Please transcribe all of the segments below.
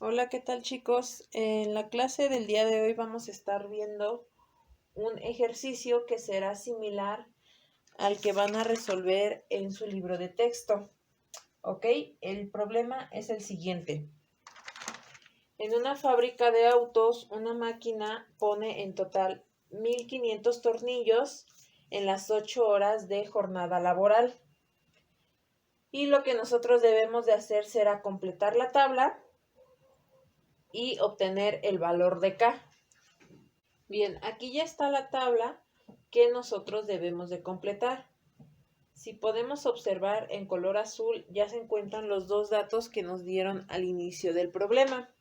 Hola, ¿qué tal chicos? En la clase del día de hoy vamos a estar viendo un ejercicio que será similar al que van a resolver en su libro de texto. ¿Ok? El problema es el siguiente. En una fábrica de autos, una máquina pone en total 1500 tornillos en las 8 horas de jornada laboral. Y lo que nosotros debemos de hacer será completar la tabla y obtener el valor de K. Bien, aquí ya está la tabla que nosotros debemos de completar. Si podemos observar en color azul, ya se encuentran los dos datos que nos dieron al inicio del problema.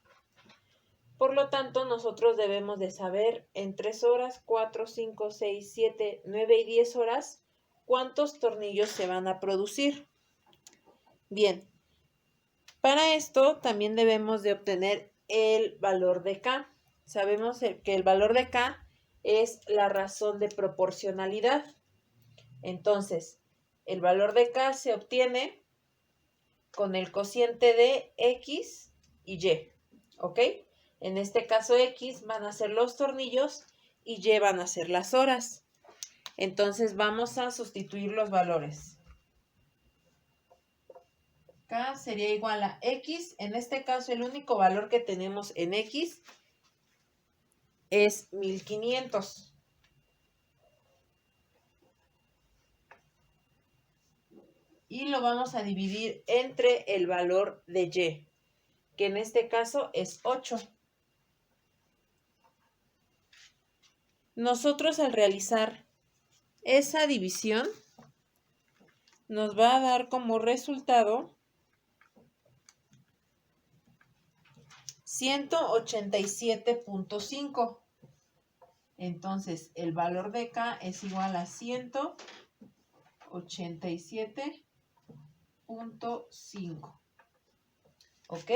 Por lo tanto, nosotros debemos de saber en 3 horas, 4, 5, 6, 7, 9 y 10 horas cuántos tornillos se van a producir. Bien, para esto también debemos de obtener el valor de K. Sabemos que el valor de K es la razón de proporcionalidad. Entonces, el valor de K se obtiene con el cociente de X y Y. ¿Ok? En este caso X van a ser los tornillos y Y van a ser las horas. Entonces vamos a sustituir los valores. K sería igual a X. En este caso el único valor que tenemos en X es 1500. Y lo vamos a dividir entre el valor de Y, que en este caso es 8. Nosotros al realizar esa división nos va a dar como resultado 187.5. Entonces el valor de K es igual a 187.5. ¿Ok?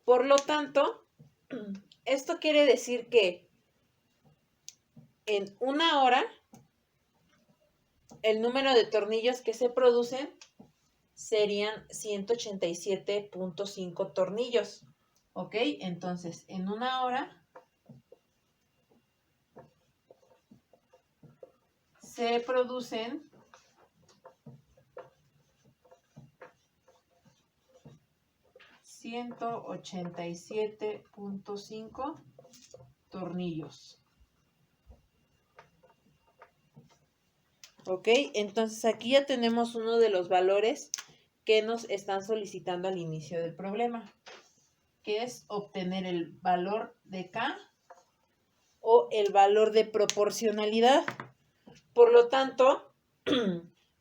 Por lo tanto, esto quiere decir que en una hora el número de tornillos que se producen serían 187.5 tornillos. ¿Ok? Entonces, en una hora se producen 187.5 tornillos. ¿Ok? Entonces aquí ya tenemos uno de los valores que nos están solicitando al inicio del problema, que es obtener el valor de K o el valor de proporcionalidad. Por lo tanto,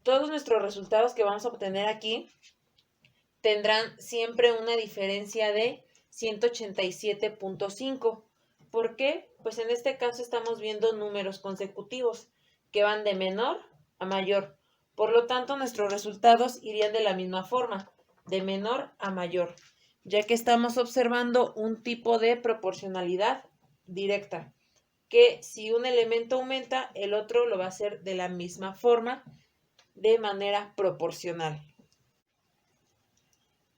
todos nuestros resultados que vamos a obtener aquí tendrán siempre una diferencia de 187.5. ¿Por qué? Pues en este caso estamos viendo números consecutivos que van de menor a mayor. Por lo tanto, nuestros resultados irían de la misma forma, de menor a mayor, ya que estamos observando un tipo de proporcionalidad directa, que si un elemento aumenta, el otro lo va a hacer de la misma forma, de manera proporcional.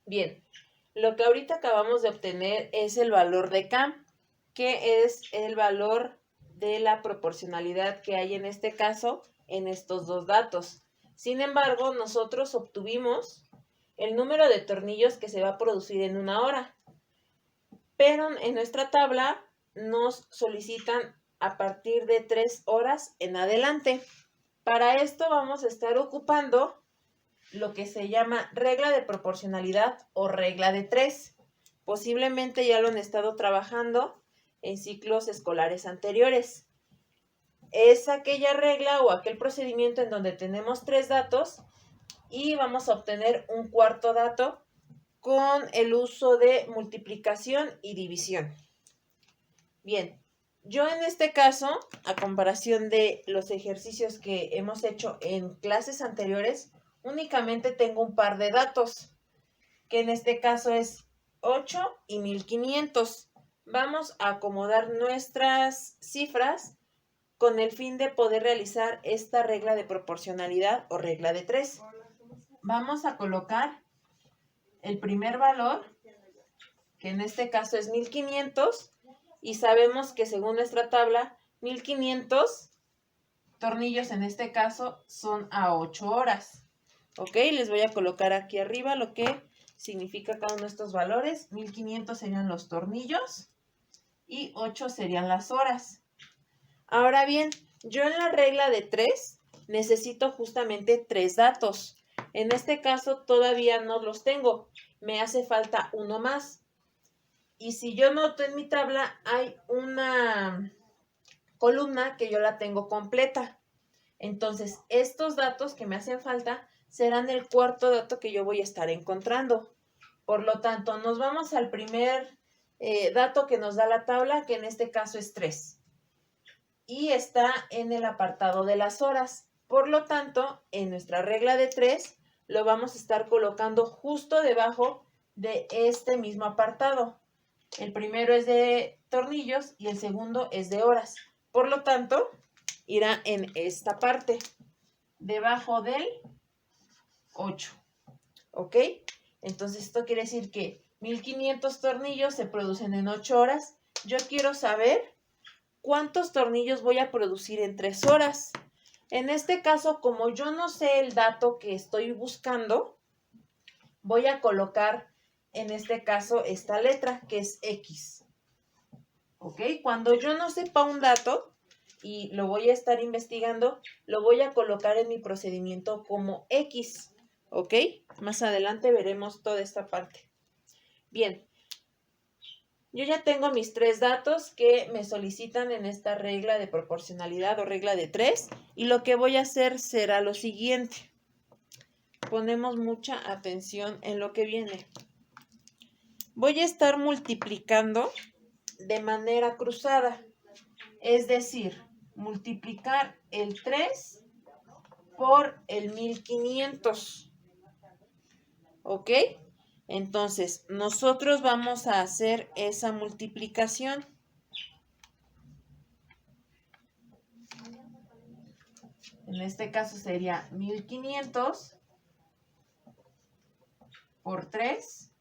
Bien, lo que ahorita acabamos de obtener es el valor de K, que es el valor de la proporcionalidad que hay en este caso en estos dos datos. Sin embargo, nosotros obtuvimos el número de tornillos que se va a producir en una hora, pero en nuestra tabla nos solicitan a partir de 3 horas en adelante. Para esto vamos a estar ocupando lo que se llama regla de proporcionalidad o regla de 3. Posiblemente ya lo han estado trabajando en ciclos escolares anteriores. Es aquella regla o aquel procedimiento en donde tenemos 3 datos y vamos a obtener un cuarto dato con el uso de multiplicación y división. Bien, yo en este caso, a comparación de los ejercicios que hemos hecho en clases anteriores, únicamente tengo un par de datos, que en este caso es 8 y 1500. Vamos a acomodar nuestras cifras con el fin de poder realizar esta regla de proporcionalidad o regla de 3. Vamos a colocar el primer valor que en este caso es 1500, y sabemos que según nuestra tabla, 1500 tornillos en este caso son a 8 horas. Ok, les voy a colocar aquí arriba lo que significa cada uno de estos valores. 1500 serían los tornillos y 8 serían las horas. Ahora bien, yo en la regla de 3 necesito justamente 3 datos. En este caso todavía no los tengo, me hace falta uno más. Y si yo noto en mi tabla, hay una columna que yo la tengo completa. Entonces, estos datos que me hacen falta serán el cuarto dato que yo voy a estar encontrando. Por lo tanto, nos vamos al primer dato que nos da la tabla, que en este caso es 3. Y está en el apartado de las horas. Por lo tanto, en nuestra regla de 3, lo vamos a estar colocando justo debajo de este mismo apartado. El primero es de tornillos y el segundo es de horas. Por lo tanto, irá en esta parte, debajo del 8. ¿Ok? Entonces, esto quiere decir que 1500 tornillos se producen en 8 horas. Yo quiero saber cuántos tornillos voy a producir en 3 horas. En este caso, como yo no sé el dato que estoy buscando, voy a colocar en este caso esta letra que es X. ¿Ok? Cuando yo no sepa un dato y lo voy a estar investigando, lo voy a colocar en mi procedimiento como X. ¿Ok? Más adelante veremos toda esta parte. Bien. Yo ya tengo mis 3 datos que me solicitan en esta regla de proporcionalidad o regla de 3. Y lo que voy a hacer será lo siguiente. Ponemos mucha atención en lo que viene. Voy a estar multiplicando de manera cruzada. Es decir, multiplicar el 3 por el 1500. ¿Ok? Entonces, nosotros vamos a hacer esa multiplicación. En este caso sería 1500 por 3.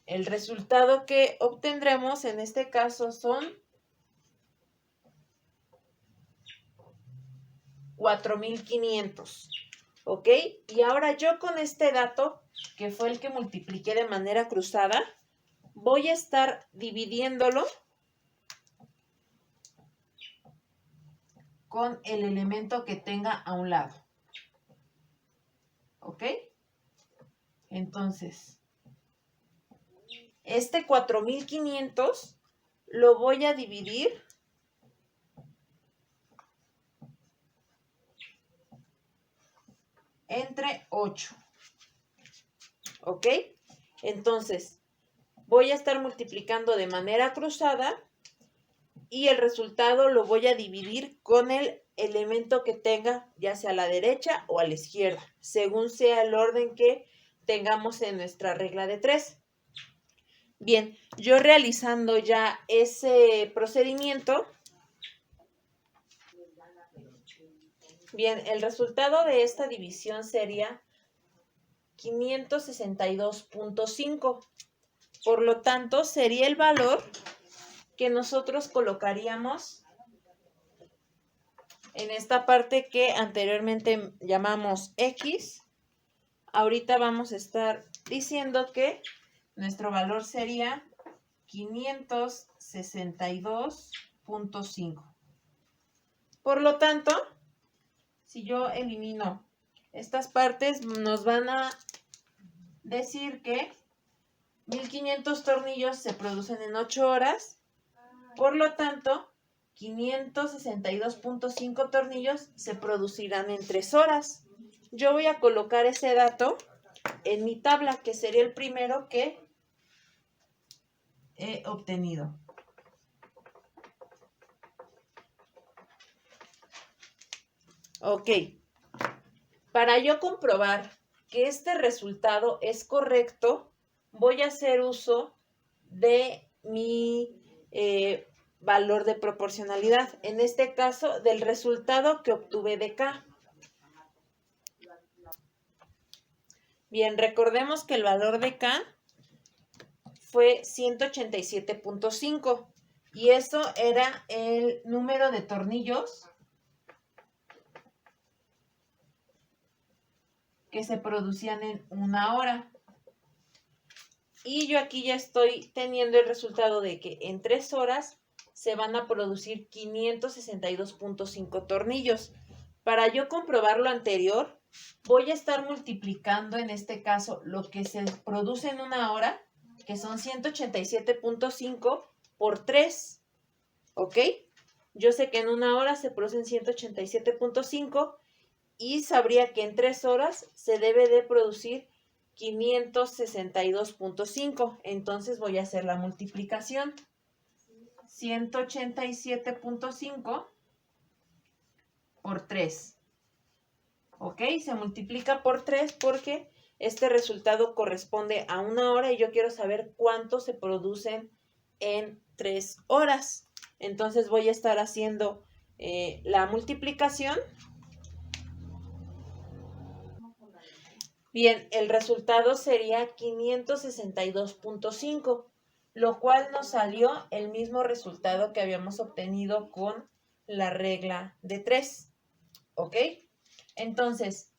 El resultado que obtendremos en este caso son 4500. ¿Ok? Y ahora yo con este dato, que fue el que multipliqué de manera cruzada, voy a estar dividiéndolo con el elemento que tenga a un lado. ¿Ok? Entonces, este 4500 lo voy a dividir entre 8. ¿Ok? Entonces, voy a estar multiplicando de manera cruzada y el resultado lo voy a dividir con el elemento que tenga, ya sea a la derecha o a la izquierda, según sea el orden que tengamos en nuestra regla de 3. Bien, yo realizando ya ese procedimiento, bien, el resultado de esta división sería 562.5. Por lo tanto, sería el valor que nosotros colocaríamos en esta parte que anteriormente llamamos X. Ahorita vamos a estar diciendo que nuestro valor sería 562.5. Por lo tanto, si yo elimino estas partes, nos van a decir que 1500 tornillos se producen en 8 horas. Por lo tanto, 562.5 tornillos se producirán en 3 horas. Yo voy a colocar ese dato en mi tabla, que sería el primero que he obtenido. Ok. Para yo comprobar que este resultado es correcto, voy a hacer uso de mi valor de proporcionalidad. En este caso, del resultado que obtuve de K. Bien, recordemos que el valor de K fue 187.5 y eso era el número de tornillos que se producían en una hora. Y yo aquí ya estoy teniendo el resultado de que en 3 horas se van a producir 562.5 tornillos. Para yo comprobar lo anterior, voy a estar multiplicando en este caso lo que se produce en una hora, que son 187.5 por 3, ¿ok? Yo sé que en una hora se producen 187.5 y sabría que en 3 horas se debe de producir 562.5. Entonces voy a hacer la multiplicación. 187.5 por 3. ¿Ok? Se multiplica por 3 porque este resultado corresponde a una hora y yo quiero saber cuánto se producen en 3 horas. Entonces voy a estar haciendo la multiplicación. Bien, el resultado sería 562.5, lo cual nos salió el mismo resultado que habíamos obtenido con la regla de 3. ¿Ok? Entonces,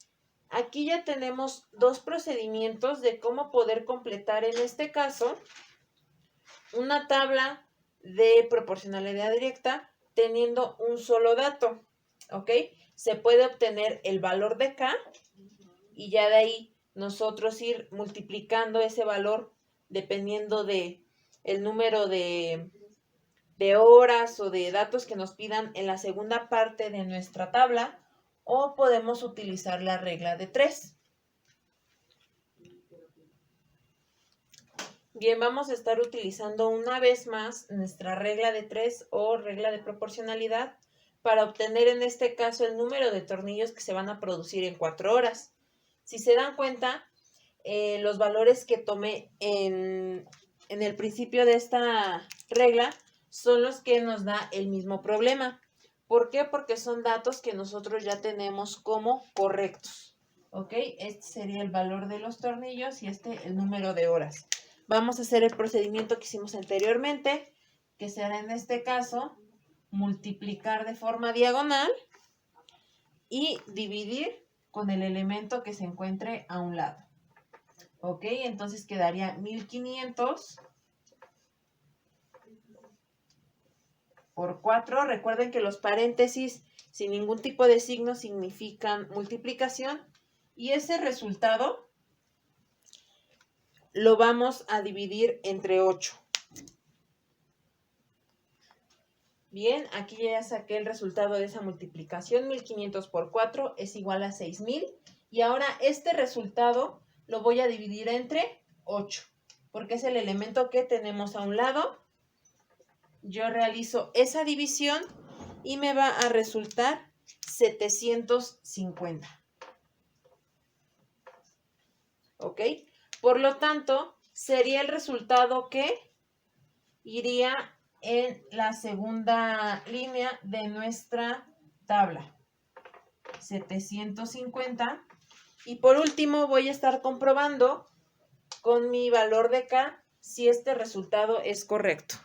aquí ya tenemos dos procedimientos de cómo poder completar en este caso una tabla de proporcionalidad directa teniendo un solo dato. ¿Ok? Se puede obtener el valor de K y ya de ahí nosotros ir multiplicando ese valor dependiendo de el número de horas o de datos que nos pidan en la segunda parte de nuestra tabla, o podemos utilizar la regla de 3. Bien, vamos a estar utilizando una vez más nuestra regla de 3 o regla de proporcionalidad para obtener en este caso el número de tornillos que se van a producir en 4 horas. Si se dan cuenta, los valores que tomé en el principio de esta regla son los que nos da el mismo problema. ¿Por qué? Porque son datos que nosotros ya tenemos como correctos. ¿Ok? Este sería el valor de los tornillos y este el número de horas. Vamos a hacer el procedimiento que hicimos anteriormente, que será en este caso multiplicar de forma diagonal y dividir con el elemento que se encuentre a un lado. Ok, entonces quedaría 1500 por 4. Recuerden que los paréntesis sin ningún tipo de signo significan multiplicación. Y ese resultado lo vamos a dividir entre 8. Bien, aquí ya saqué el resultado de esa multiplicación. 1500 por 4 es igual a 6000. Y ahora este resultado lo voy a dividir entre 8, porque es el elemento que tenemos a un lado. Yo realizo esa división y me va a resultar 750. ¿Ok? Por lo tanto, sería el resultado que iría en la segunda línea de nuestra tabla. 750. Y por último voy a estar comprobando con mi valor de K si este resultado es correcto.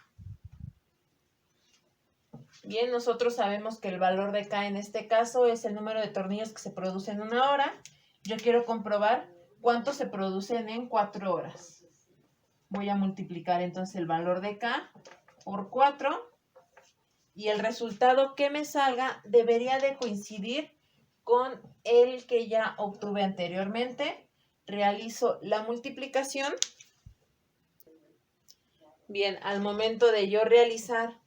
Bien, nosotros sabemos que el valor de K en este caso es el número de tornillos que se producen en una hora. Yo quiero comprobar cuántos se producen en 4 horas. Voy a multiplicar entonces el valor de K por 4 y el resultado que me salga debería de coincidir con el que ya obtuve anteriormente. Realizo la multiplicación. Bien, al momento de yo realizar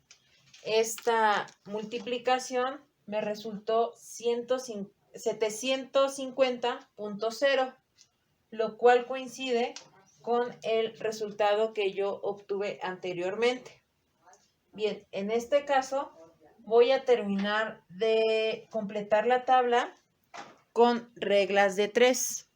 esta multiplicación me resultó 750.0, lo cual coincide con el resultado que yo obtuve anteriormente. Bien, en este caso voy a terminar de completar la tabla con reglas de 3.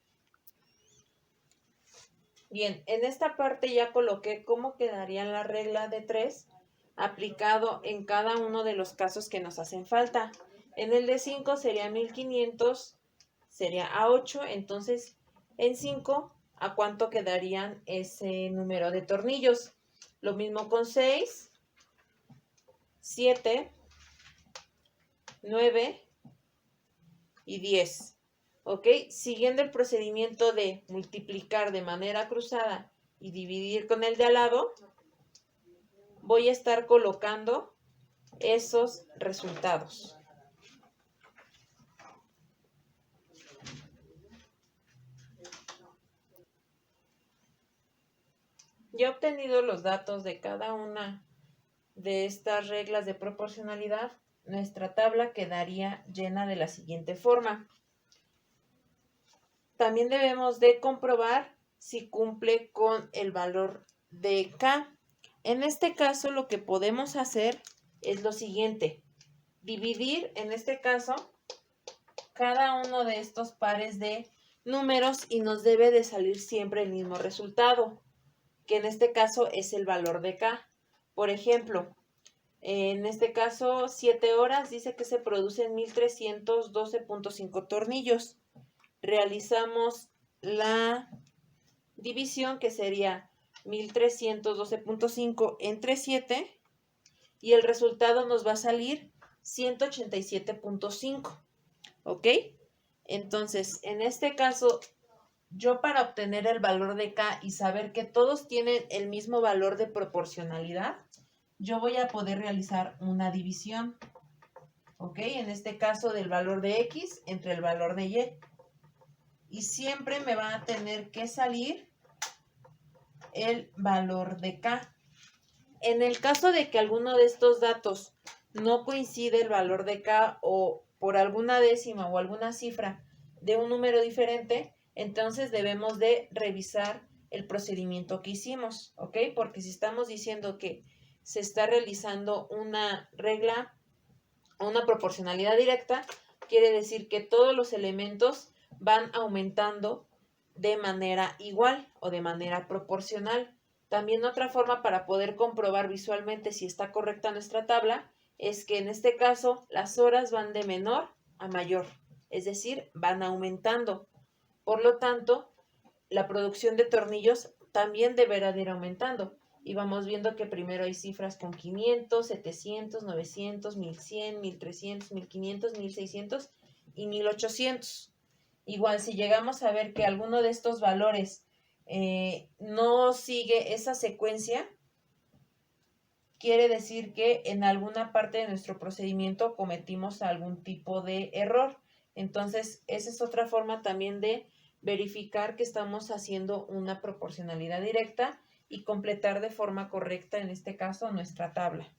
Bien, en esta parte ya coloqué cómo quedaría la regla de 3 aplicado en cada uno de los casos que nos hacen falta. En el de 5 sería 1500, sería a 8, entonces en 5 a cuánto quedarían ese número de tornillos. Lo mismo con 6, 7, 9 y 10. ¿Ok? Siguiendo el procedimiento de multiplicar de manera cruzada y dividir con el de al lado, voy a estar colocando esos resultados. Ya obtenido los datos de cada una de estas reglas de proporcionalidad, nuestra tabla quedaría llena de la siguiente forma. También debemos de comprobar si cumple con el valor de K. En este caso, lo que podemos hacer es lo siguiente. Dividir, en este caso, cada uno de estos pares de números y nos debe de salir siempre el mismo resultado, que en este caso es el valor de K. Por ejemplo, en este caso, 7 horas dice que se producen 1312.5 tornillos. Realizamos la división, que sería 1312.5 entre 7, y el resultado nos va a salir 187.5. ¿Ok? Entonces, en este caso, yo para obtener el valor de K y saber que todos tienen el mismo valor de proporcionalidad, yo voy a poder realizar una división. ¿Ok? En este caso, del valor de X entre el valor de Y. Y siempre me va a tener que salir el valor de K. En el caso de que alguno de estos datos no coincide el valor de K o por alguna décima o alguna cifra de un número diferente, entonces debemos de revisar el procedimiento que hicimos, ¿ok? Porque si estamos diciendo que se está realizando una regla o una proporcionalidad directa, quiere decir que todos los elementos van aumentando de manera igual o de manera proporcional. También otra forma para poder comprobar visualmente si está correcta nuestra tabla es que en este caso las horas van de menor a mayor, es decir, van aumentando. Por lo tanto, la producción de tornillos también deberá de ir aumentando. Y vamos viendo que primero hay cifras con 500, 700, 900, 1100, 1300, 1500, 1600 y 1800. Igual, si llegamos a ver que alguno de estos valores no sigue esa secuencia, quiere decir que en alguna parte de nuestro procedimiento cometimos algún tipo de error. Entonces, esa es otra forma también de verificar que estamos haciendo una proporcionalidad directa y completar de forma correcta, en este caso, nuestra tabla.